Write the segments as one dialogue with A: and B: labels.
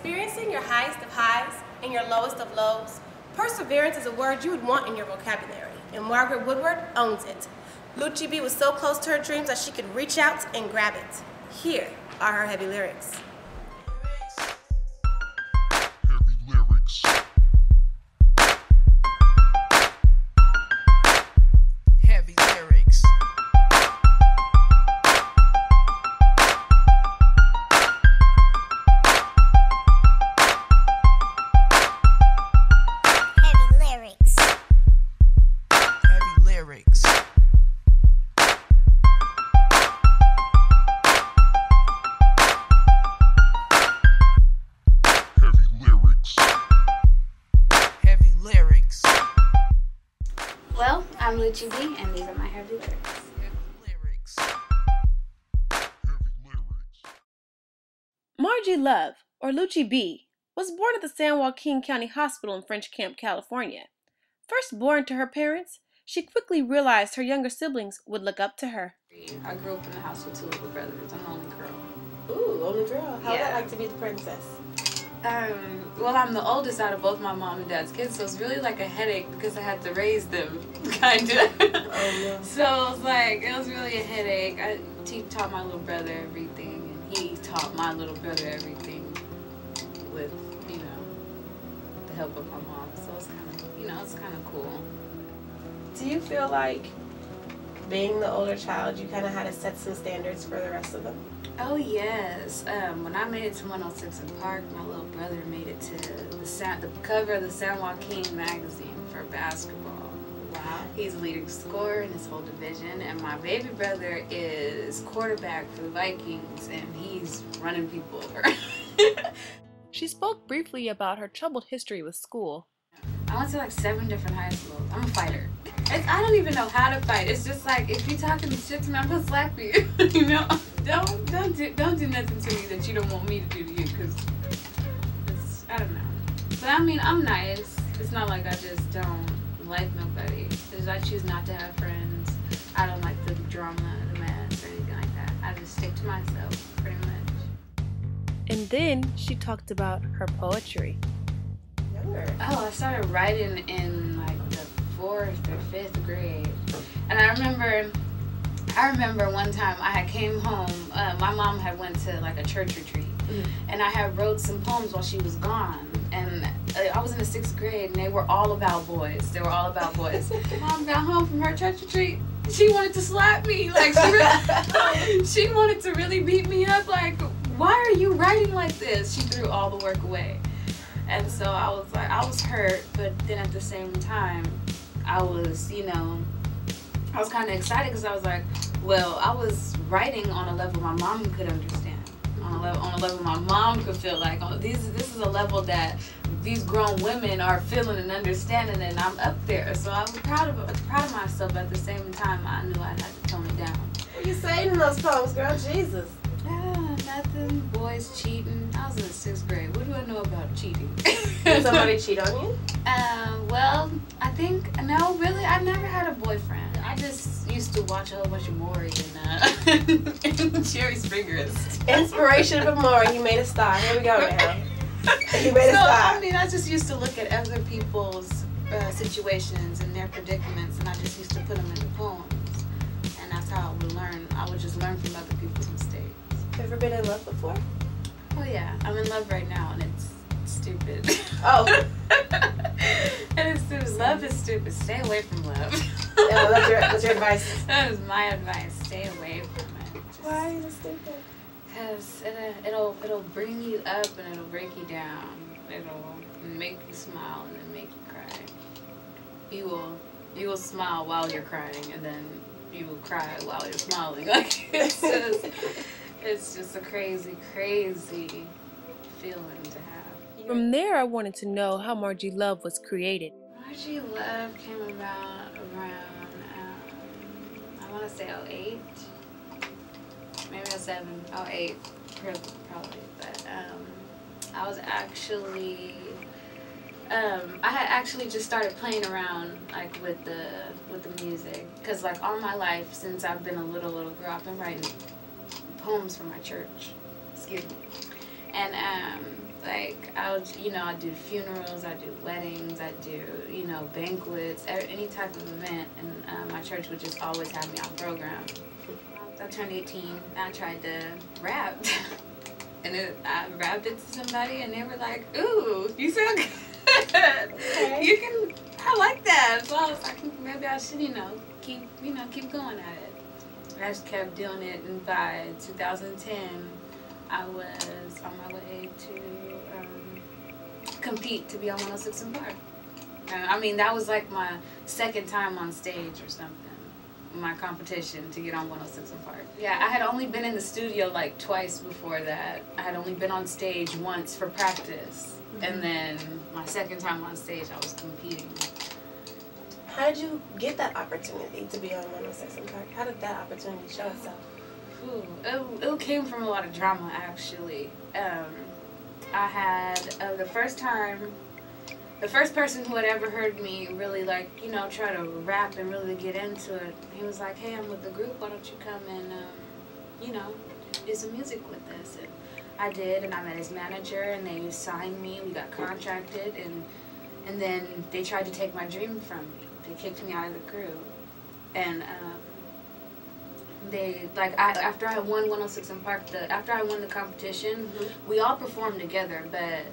A: experiencing your highest of highs and your lowest of lows, perseverance is a word you would want in your vocabulary, and Margaret Woodward owns it. Lucci B was so close to her dreams that she could reach out and grab it. Here are her heavy lyrics.
B: Heavy lyrics. Heavy lyrics.
C: Heavy lyrics.
B: Heavy lyrics. Heavy lyrics. Heavy lyrics.
D: Well, I'm Lucci B, and these are my heavy lyrics.
B: Heavy lyrics. Heavy lyrics.
A: Margie Love, or Lucci B, was born at the San Joaquin County Hospital in French Camp, California. First born to her parents, she quickly realized her younger siblings would look up to her.
D: I grew up in a house with two little brothers. I'm the only girl.
A: Ooh, only girl. How would
D: Yeah.
A: that like to be the princess?
D: Well, I'm the oldest out of both my mom and dad's kids, so it's really like a headache because I had to raise them, kind of.
A: Oh, no.
D: So it was really a headache. I taught my little brother everything, and he taught my little brother everything with, the help of my mom. So it's kind of cool.
A: Do you feel like being the older child, you kind of had to set some standards for the rest of them?
D: Oh yes. When I made it to 106 in Park, my little brother made it to the cover of the San Joaquin magazine for basketball.
A: Wow.
D: He's the leading scorer in his whole division, and my baby brother is quarterback for the Vikings, and he's running people over.
A: She spoke briefly about her troubled history with school.
D: I went to like 7 different high schools. I'm a fighter. I don't even know how to fight. It's just like, if you're talking shit to me, I'm gonna slap you. Don't do nothing to me that you don't want me to do to you, because I don't know. But I mean, I'm nice. It's not like I just don't like nobody. It's just I choose not to have friends. I don't like the drama, the mess, or anything like that. I just stick to myself, pretty much.
A: And then she talked about her poetry.
D: Oh, I started writing in like the 4th or 5th grade, and I remember one time I had came home. My mom had went to like a church retreat, and I had wrote some poems while she was gone. And I was in the 6th grade, and they were all about boys. They were all about boys. Mom got home from her church retreat. She wanted to slap me. Like she wanted to really beat me up. Like, why are you writing like this? She threw all the work away. And so I was like, I was hurt, but then at the same time, I was kind of excited because I was like, well, I was writing on a level my mom could understand, on a level my mom could feel like, oh, this is a level that these grown women are feeling and understanding, and I'm up there. So I was proud of myself, but at the same time, I knew I had to tone it down.
A: What are you saying in those poems, girl? Jesus.
D: Nothing. Boys cheating. I was in the 6th grade. What do I know about cheating?
A: Did somebody cheat on you?
D: Well, I think, no, really, I never had a boyfriend. I just used to watch a whole bunch of Maury and Jerry Springer.
A: Inspiration from Maury. He made a star. Here we go now. He made a star.
D: I mean, I just used to look at other people's situations and their predicaments, and I just used to put them into poems. And that's how I would learn. I would just learn from other people's mistakes.
A: Have you ever been in love before?
D: Oh yeah, I'm in love right now, and it's stupid.
A: Oh.
D: And it's stupid. Love is stupid. Stay away from love.
A: Yeah, that's your advice.
D: That is my advice. Stay away from it.
A: Why is it stupid?
D: Because it'll bring you up and it'll break you down. It'll make you smile and then make you cry. You will smile while you're crying, and then you will cry while you're smiling. Like it's just a crazy, crazy feeling to have.
A: From there, I wanted to know how Margie Love was created.
D: Margie Love came about around, I want to say 08, maybe 07, 08, probably. But I was actually, I had actually just started playing around like with the music, because like all my life since I've been a little girl, I've been writing poems for my church. Excuse me. And Like, I do funerals, I do weddings, I do, banquets, any type of event, and my church would just always have me on program. I turned 18, I tried to rap, and I rapped it to somebody, and they were like, "Ooh, you sound good. Okay. I like that." So I was like, maybe I should, keep going at it. I just kept doing it, and by 2010, I was on my way to compete to be on 106 in Park. I mean, that was like my second time on stage or something. My competition to get on 106 in Park. Yeah, I had only been in the studio like twice before that. I had only been on stage once for practice. And then my second time on stage, I was competing.
A: How did you get that opportunity to be on 106 in Park? How did that opportunity show itself?
D: It came from a lot of drama, actually. I had the first person who had ever heard me really, like, try to rap and really get into it, he was like, "Hey, I'm with the group, why don't you come and, do some music with us?" And I did, and I met his manager, and they signed me, we got contracted, and then they tried to take my dream from me. They kicked me out of the group. And, after I won 106 in Park, after I won the competition, we all performed together, but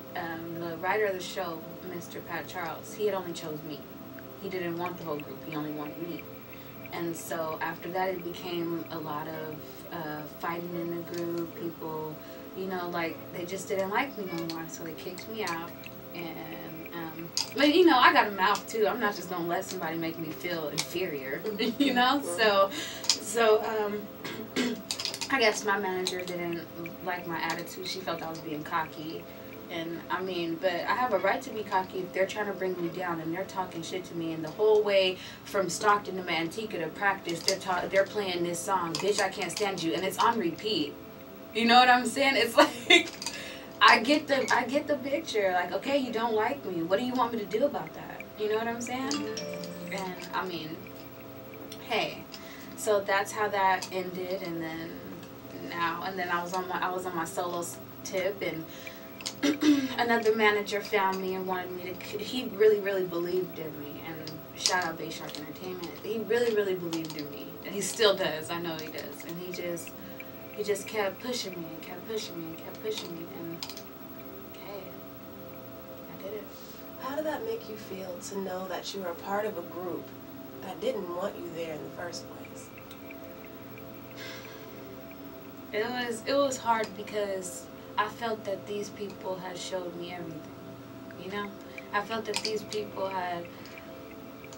D: the writer of the show, Mr. Pat Charles, he had only chose me. He didn't want the whole group, he only wanted me. And so after that, it became a lot of fighting in the group. People, they just didn't like me no more, so they kicked me out. And but I got a mouth too. I'm not just gonna let somebody make me feel inferior, So I guess my manager didn't like my attitude. She felt I was being cocky. And but I have a right to be cocky if they're trying to bring me down and they're talking shit to me. And the whole way from Stockton to Manteca to practice, they're playing this song, "Bitch, I Can't Stand You," and it's on repeat. You know what I'm saying? It's like, I get the picture. Like, okay, you don't like me. What do you want me to do about that? You know what I'm saying? And hey, so that's how that ended. And then I was on my solo tip, and another manager found me and wanted me to. He really, really believed in me. And shout out Bay Shark Entertainment. He really, really believed in me. And he still does. I know he does. And he just kept pushing me and kept pushing me and kept pushing me. And hey, I did it.
A: How did that make you feel to know that you were a part of a group that didn't want you there in the first place?
D: It was hard because I felt that these people had showed me everything, I felt that these people had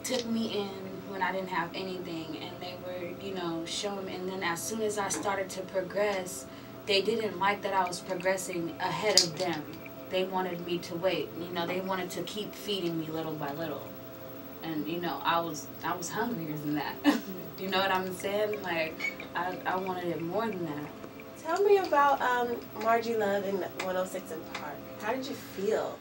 D: took me in when I didn't have anything, and they were, showing me. And then as soon as I started to progress, they didn't like that I was progressing ahead of them. They wanted me to wait, they wanted to keep feeding me little by little. And, I was hungrier than that. You know what I'm saying? Like, I wanted it more than that.
A: Tell me about Margie Love in 106 in Park. How did you feel?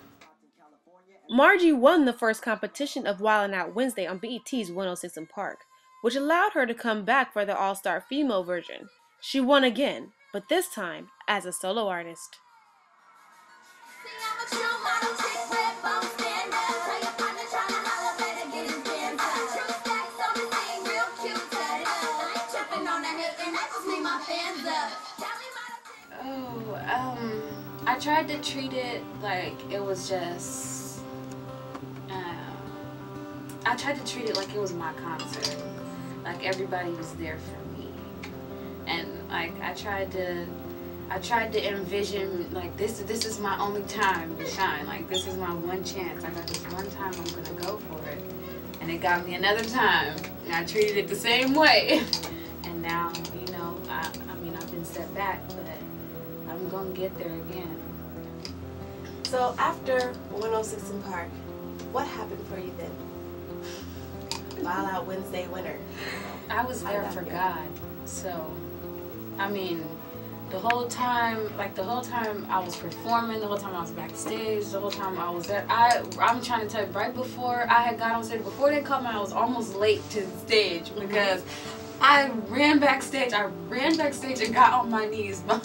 A: Margie won the first competition of Wildin' Out Wednesday on BET's 106 in Park, which allowed her to come back for the all-star female version. She won again, but this time as a solo artist.
D: I tried to treat it like it was just, I tried to treat it like it was my concert. Like everybody was there for me. And like I tried to envision like this is my only time to shine. Like this is my one chance. I got this one time, I'm gonna go for it. And it got me another time. And I treated it the same way. And now, I've been set back, but I'm gonna get there again.
A: So after 106 in Park, what happened for you then? Wild Out Wednesday winner.
D: I was there for God. So, the whole time I was performing, the whole time I was backstage, the whole time I was there. I'm trying to tell you, right before I had got on stage, before they called me, I was almost late to the stage because I ran backstage and got on my knees behind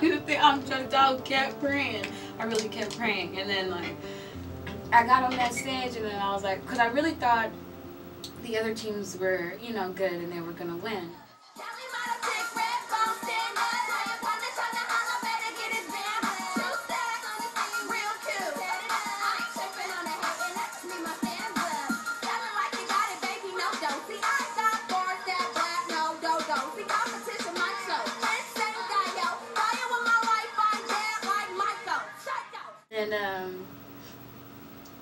D: the thing. I'm just kept praying. I really kept praying. And then like I got on that stage and then I was like, because I really thought the other teams were, you know, good and they were gonna win. And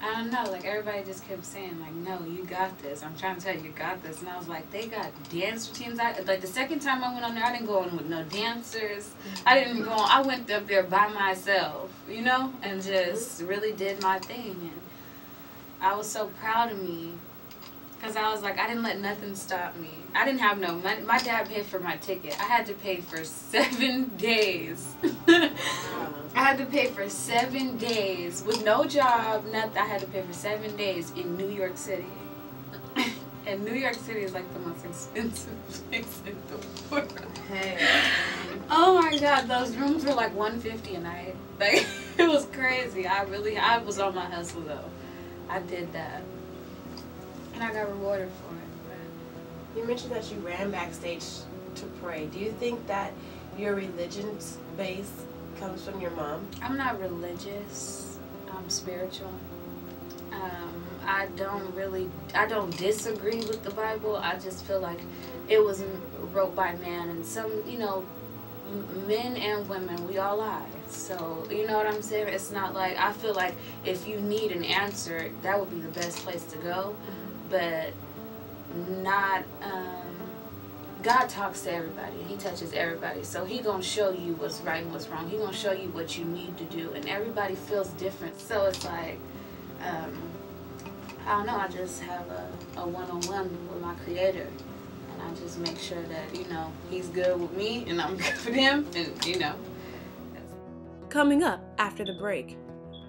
D: I don't know, like everybody just kept saying like, no, you got this. I'm trying to tell you, you got this. And I was like, they got dancer teams. Like the second time I went on there, I didn't go on with no dancers. I didn't go on. I went up there by myself, you know, and just really did my thing. And I was so proud of me because I was like, I didn't let nothing stop me. I didn't have no money. My dad paid for my ticket. I had to pay for 7 days. I had to pay for 7 days with no job, nothing. I had to pay for 7 days in New York City. And New York City is like the most expensive place in the world. Hey. Oh my God, those rooms were like $150 a night. Like it was crazy. I was on my hustle though. I did that, and I got rewarded for it.
A: You mentioned that you ran backstage to pray. Do you think that your religion's base comes from your mom?
D: I'm not religious. I'm spiritual. I don't disagree with the Bible. I just feel like it was wrote by man, and some, you know, men and women, we all lie. So, you know what I'm saying? It's not like, I feel like if you need an answer, that would be the best place to go. But not, God talks to everybody. He touches everybody. So he gonna show you what's right and what's wrong. He gonna show you what you need to do. And everybody feels different. So it's like, I don't know, I just have a one-on-one with my Creator. And I just make sure that, you know, he's good with me and I'm good with him. And, you know.
A: Coming up after the break,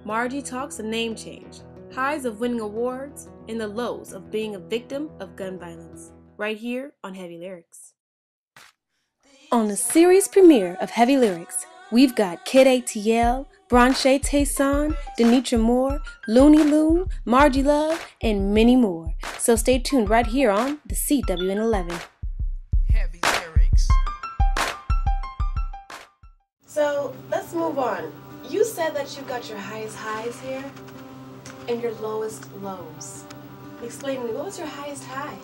A: Margie talks a name change, highs of winning awards, and the lows of being a victim of gun violence. Right here on Heavy Lyrics. On the series premiere of Heavy Lyrics, we've got Kid ATL, Branche Tayson, Denitra Moore, Looney Loon, Margie Love, and many more. So stay tuned right here on the CWN11.
B: Heavy lyrics.
A: So let's move on. You said that you got your highest highs here and your lowest lows. Explain to me, what was your highest high?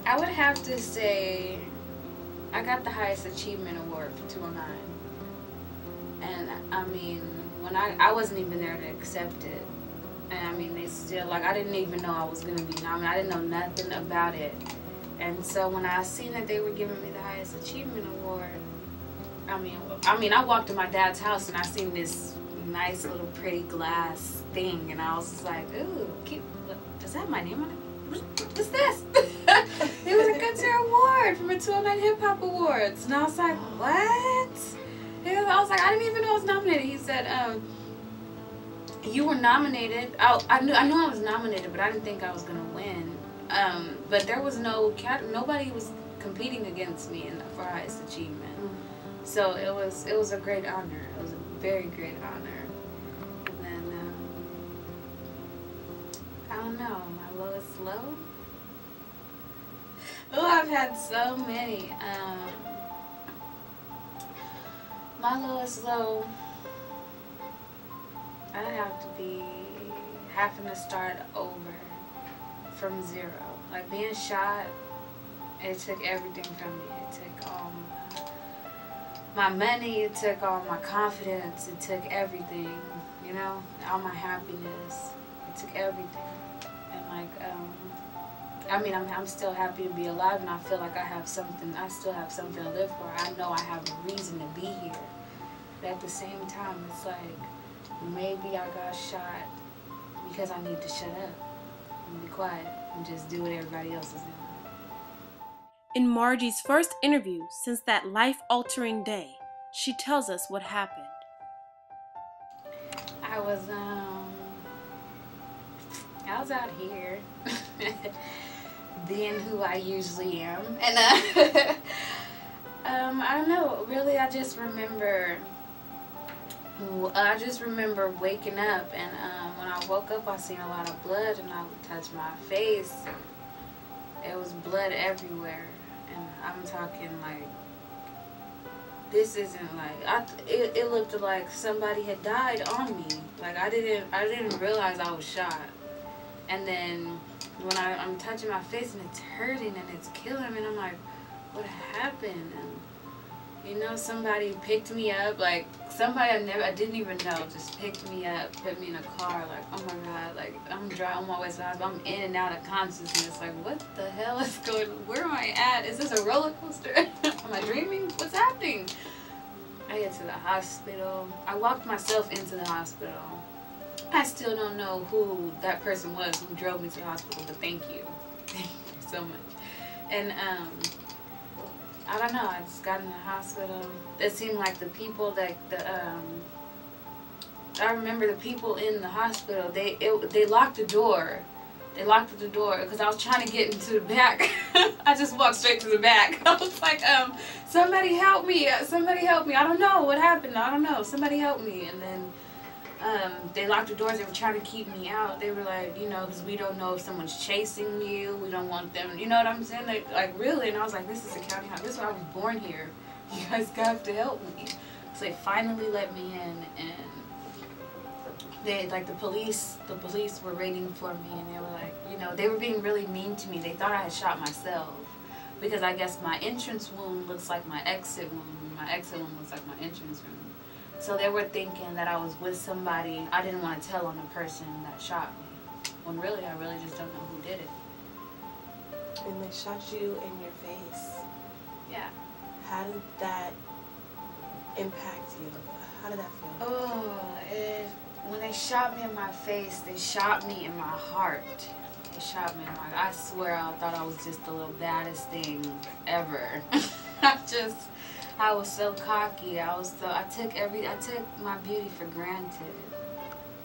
D: I would have to say I got the highest achievement award for 209. And I mean, when I wasn't even there to accept it. And I mean, they still, like, I didn't even know I was going to be nominated. I didn't know nothing about it. And so when I seen that they were giving me the highest achievement award, I mean, I walked to my dad's house and I seen this nice little pretty glass thing. And I was just like, ooh, cute. Does that have my name on it? What's this? It was a Good Sir Award from the 209 Hip Hop Awards. And I was like, what? And I was like, I didn't even know I was nominated. He said, you were nominated. I knew I was nominated, but I didn't think I was going to win. But there was nobody was competing against me for highest achievement. So it was a great honor. It was a very great honor. And then, I don't know, my lowest low? Oh, I've had so many. My lowest low, I'd have to be having to start over from zero. Like being shot, it took everything from me. It took all my money, it took all my confidence, it took everything, you know, all my happiness. It took everything. And like, I mean, I'm still happy to be alive, and I feel like I still have something to live for. I know I have a reason to be here. But at the same time, it's like, maybe I got shot because I need to shut up and be quiet and just do what everybody else is doing.
A: In Margie's first interview since that life-altering day, she tells us what happened.
D: I was out here being who I usually am, and I don't know. Really, I just remember waking up, and when I woke up, I seen a lot of blood, and I would touch my face. It was blood everywhere, and I'm talking like, this isn't like, it looked like somebody had died on me. Like I didn't realize I was shot. And then when I'm touching my face and it's hurting and it's killing me, and I'm like, what happened? And you know, somebody picked me up, like somebody I didn't even know just picked me up, put me in a car, like, oh my God, like I'm driving on my way to the hospital, I'm in and out of consciousness, like what the hell is going on? Where am I at? Is this a roller coaster? Am I dreaming? What's happening? I get to the hospital. I walked myself into the hospital. I still don't know who that person was who drove me to the hospital, but thank you. Thank you so much. And I don't know, I just got in the hospital. It seemed like the people that I remember the people in the hospital, they locked the door. They locked the door because I was trying to get into the back. I just walked straight to the back. I was like, somebody help me. Somebody help me. I don't know what happened. I don't know. Somebody help me. And then they locked the doors. They were trying to keep me out. They were like, you know, because we don't know if someone's chasing you. We don't want them. You know what I'm saying? Like really? And I was like, this is a county house. This is why I was born here. You guys have to help me. So they finally let me in, and the police were waiting for me, and they were like, you know, they were being really mean to me. They thought I had shot myself because I guess my entrance wound looks like my exit wound. My exit wound looks like my entrance wound. So they were thinking that I was with somebody. I didn't want to tell on the person that shot me, when really I really just don't know who did it.
A: And they shot you in your face.
D: Yeah.
A: How did that impact you? How did that feel?
D: Oh, when they shot me in my face, they shot me in my heart. They shot me in my, I swear I thought I was just the little baddest thing ever. I was so cocky. I took my beauty for granted.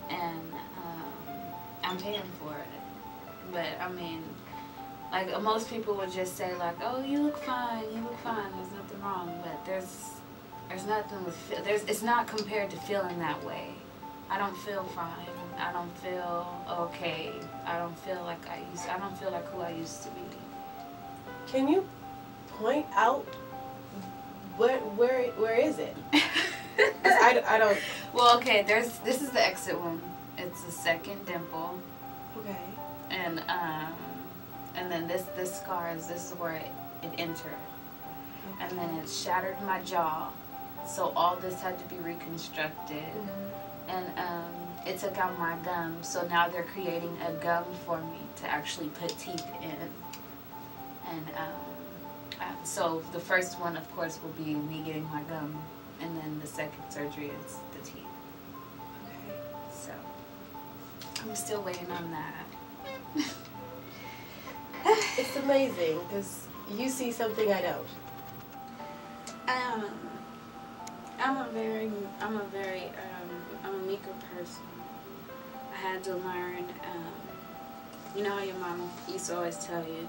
D: And I'm paying for it. But I mean, like most people would just say like, oh, you look fine, there's nothing wrong. But there's nothing with, it's not compared to feeling that way. I don't feel fine. I don't feel okay. I don't feel like I don't feel like who I used to be.
A: Can you point out where is it? I don't.
D: Well, okay. This is the exit wound. It's the second dimple.
A: Okay.
D: And then this scar this is where it entered. Okay. And then it shattered my jaw. So all this had to be reconstructed. Mm-hmm. And it took out my gum, so now they're creating a gum for me to actually put teeth in. And so the first one, of course, will be me getting my gum, and then the second surgery is the teeth.
A: Okay.
D: So I'm still waiting on that.
A: It's amazing because you see something I don't.
D: I'm a meeker person. I had to learn, you know how your mom used to always tell you,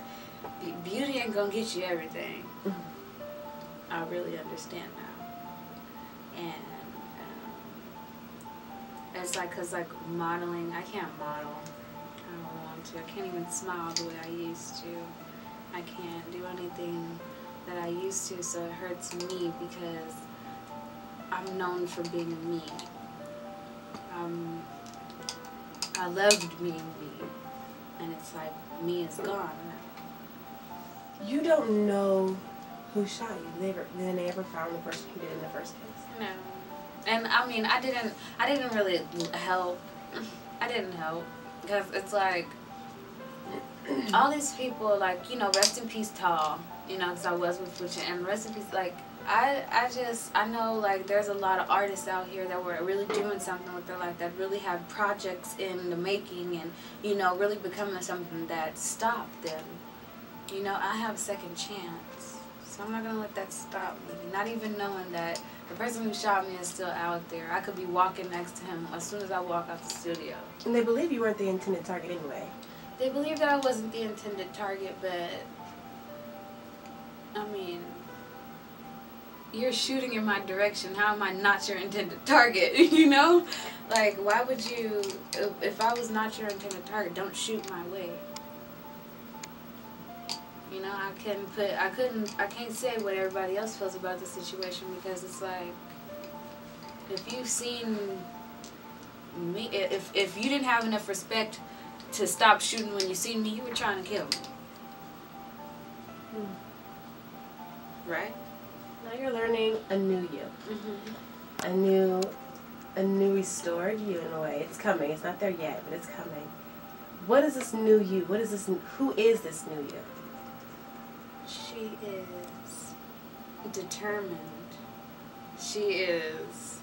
D: beauty ain't gonna get you everything. Mm-hmm. I really understand now. And it's like, cause like modeling, I can't model. I don't want to. I can't even smile the way I used to. I can't do anything that I used to, so it hurts me because I'm known for being me. I loved being me, and it's like me is gone now.
A: You don't know who shot you. They never found the person who did it in the first place.
D: No, and I mean I didn't really help. I didn't help because it's like all these people, like, you know, rest in peace, Tall. You know, because I was with Lucci, and rest in peace, like. I know, like, there's a lot of artists out here that were really doing something with their life, that really have projects in the making and, you know, really becoming something that stopped them. You know, I have a second chance, so I'm not going to let that stop me. Not even knowing that the person who shot me is still out there. I could be walking next to him as soon as I walk out the studio.
A: And they believe you weren't the intended target anyway.
D: They believe that I wasn't the intended target, but, I mean, you're shooting in my direction. How am I not your intended target? You know? Like, why would you, if I was not your intended target, don't shoot my way. You know, I can't say what everybody else feels about the situation, because it's like, if you've seen me, if you didn't have enough respect to stop shooting when you seen me, you were trying to kill me. Right?
A: Now you're learning a new you. A new restored you in a way. It's coming. It's not there yet, but it's coming. What is this new you? What is this? Who is this new you?
D: She is determined. She is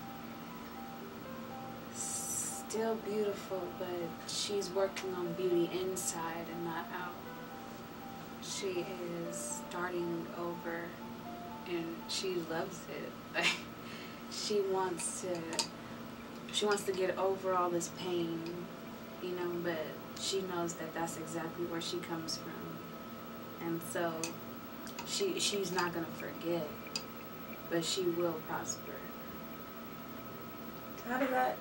D: still beautiful, but she's working on beauty inside and not out. She is starting over, and she loves it. Like, she wants to get over all this pain, you know, but she knows that that's exactly where she comes from. And so she's not going to forget, but she will prosper.
A: How did that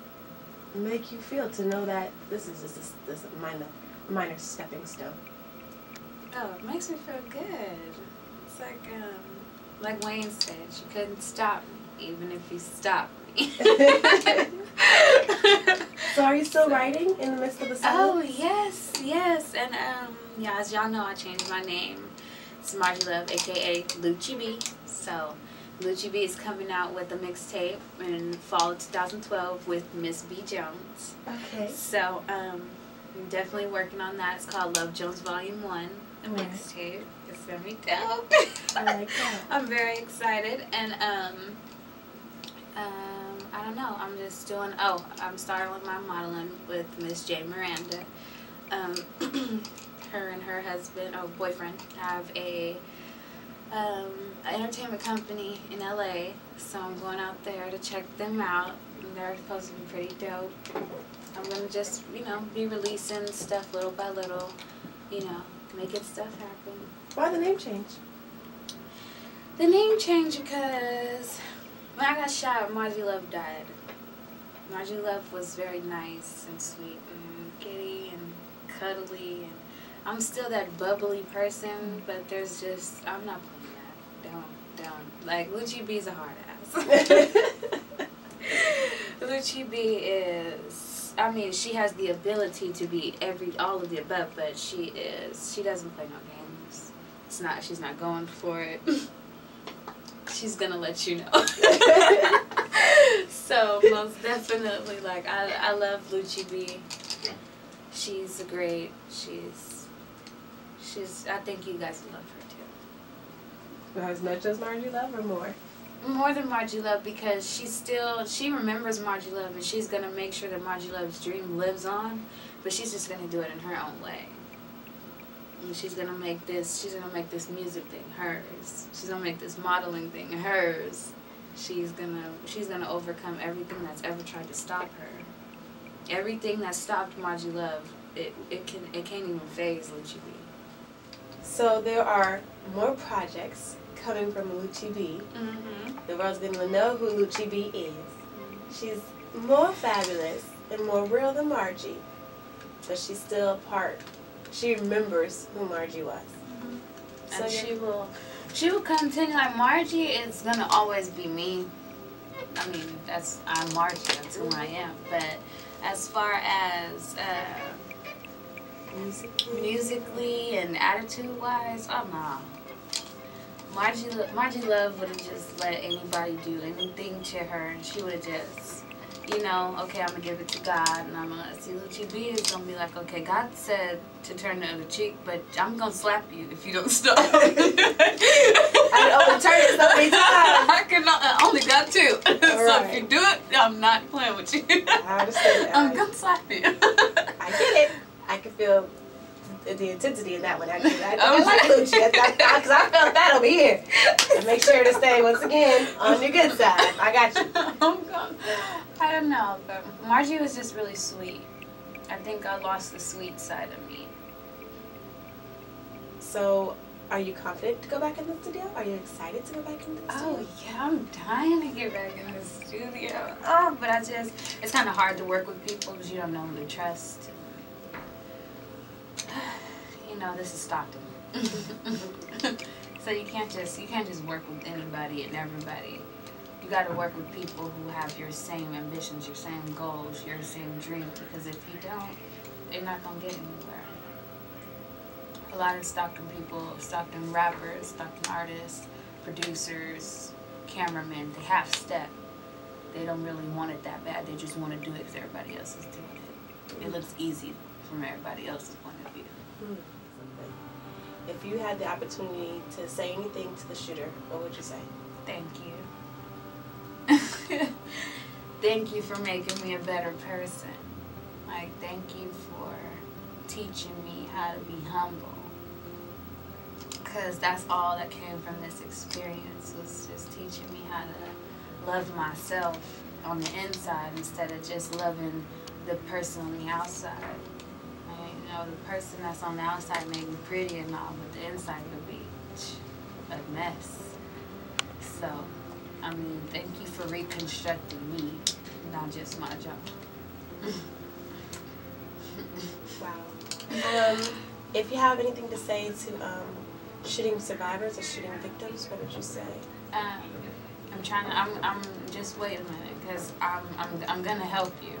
A: make you feel to know that this is just this minor stepping stone?
D: Oh, it makes me feel good. It's like Wayne said, she couldn't stop me, even if he stopped me.
A: So are you still writing in the midst of the song?
D: Oh, yes. And, yeah, as y'all know, I changed my name. It's Margie Love, a.k.a. Lucci B. So, Lucci B is coming out with a mixtape in fall of 2012 with Miss B. Jones.
A: Okay.
D: So, I'm definitely working on that. It's called Love Jones Volume 1, a mixtape. It's going to be dope.
A: I like that.
D: I'm very excited. And, I don't know. I'm just doing, I'm starting with my modeling with Miss J. Miranda. Her and her husband, or boyfriend, have a entertainment company in LA. So I'm going out there to check them out. And they're supposed to be pretty dope. I'm going to just, you know, be releasing stuff little by little, you know, making stuff happen.
A: Why the name change?
D: The name changed because when I got shot, Margie Love died. Margie Love was very nice and sweet and giddy and cuddly, and I'm still that bubbly person, but there's just, I'm not playing that. Don't. Like, Lucci B's a hard ass. Lucci B is, I mean, she has the ability to be all of the above, but she doesn't play no games. She's not going for it. She's gonna let you know. So, most definitely, like, I love Lucci B. She's great. I think you guys love her too.
A: As much as Margie Love or more?
D: More than Margie Love, because she remembers Margie Love, and she's going to make sure that Margie Love's dream lives on, but she's just going to do it in her own way. And she's going to make this music thing hers. She's going to make this modeling thing hers. She's going to overcome everything that's ever tried to stop her. Everything that stopped Margie Love, it can't even faze Lucci B.
A: So there are more projects coming from Lucci B. The world's going to know who Lucci B is. She's more fabulous and more real than Margie, but she's still a part. She remembers who Margie was.
D: And she will continue. Like, Margie is gonna always be me. I mean, I'm Margie. That's who I am. But as far as musically and attitude-wise, oh no. Margie Love would have just let anybody do anything to her, and she would have just, you know, okay, I'm going to give it to God, and I'm going to see Lucci B is going to be like, okay, God said to turn the other cheek, but I'm going to slap you if you don't stop.
A: I can only turn it so many times.
D: I only got two. So if you do it, I'm not playing with you.
A: I understand that.
D: I'm going to slap you.
A: I get it. I can feel the intensity in that one, actually. I like Lucci, because I felt that over here. And make sure to stay, once again, on your good side. I got you.
D: I don't know, but Margie was just really sweet. I think I lost the sweet side of me.
A: So, Are you confident to go back in the studio? Are you excited to go back in the studio?
D: Oh yeah, I'm dying to get back in the studio. Oh, but it's kind of hard to work with people because you don't know who to trust. You know, this is Stockton. So you can't just work with anybody and everybody. You got to work with people who have your same ambitions, your same goals, your same dreams. Because if you don't, you're not gonna get anywhere. A lot of Stockton people, Stockton rappers, Stockton artists, producers, cameramen, they half step. They don't really want it that bad. They just want to do it because everybody else is doing it. It looks easy from everybody else's point of view.
A: If you had the opportunity to say anything to the shooter, what would you say?
D: Thank you. Thank you for making me a better person. Like, thank you for teaching me how to be humble. Because that's all that came from this experience, was just teaching me how to love myself on the inside instead of just loving the person on the outside. You know, the person that's on the outside may be pretty and all, but the inside could be a mess. So, I mean, thank you for reconstructing me, not just my job.
A: Wow. If you have anything to say to shooting survivors or shooting victims, what would you say?
D: I'm just wait a minute, because I'm gonna help you.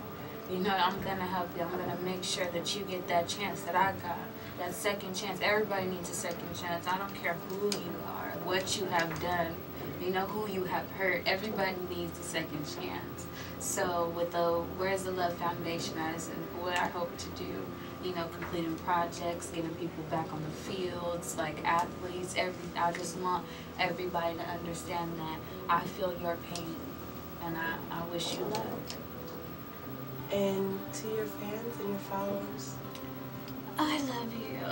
D: You know, I'm gonna help you. I'm gonna make sure that you get that chance that I got, that second chance. Everybody needs a second chance. I don't care who you are, what you have done, you know, who you have hurt. Everybody needs a second chance. So with the Where's the Love Foundation, as in what I hope to do, you know, completing projects, getting people back on the fields, like athletes, I just want everybody to understand that I feel your pain, and I wish you luck.
A: And to your fans and your followers?
D: I love you.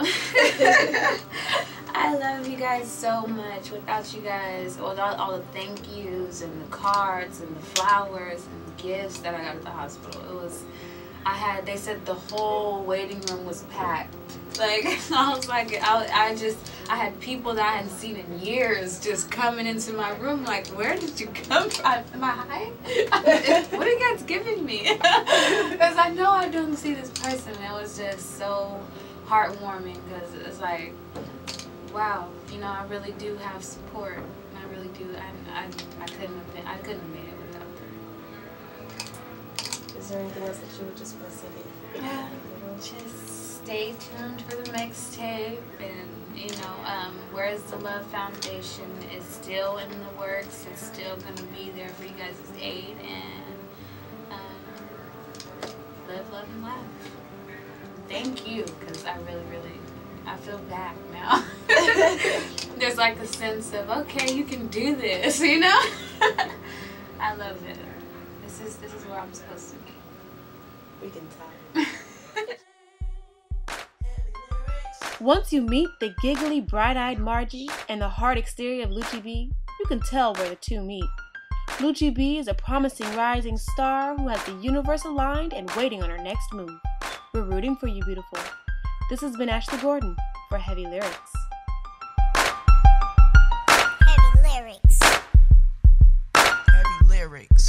D: I love you guys so much. Without you guys, without all the thank yous and the cards and the flowers and the gifts that I got at the hospital, they said the whole waiting room was packed. Like, I was like, I had people that I hadn't seen in years just coming into my room like, where did you come from? Am I high? What are you guys giving me? Because I know I don't see this person. It was just so heartwarming, because it's like, wow, you know, I really do have support. I really do. I couldn't have made it without them.
A: Is there anything else that you would just want to say?
D: Just stay tuned for the mixtape, and you know, Where's the Love Foundation is still in the works. It's still gonna be there for you guys' aid, and live, love, and laugh. Thank you, because I feel back now. There's like a sense of, okay, you can do this, you know. I love it. This is where I'm supposed to be.
A: We can tell.
C: Once you meet the giggly, bright-eyed Margie and the hard exterior of Lucci B, you can tell where the two meet. Lucci B is a promising rising star who has the universe aligned and waiting on her next move. We're rooting for you, beautiful. This has been Ashley Gordon for Heavy Lyrics.
B: Heavy lyrics.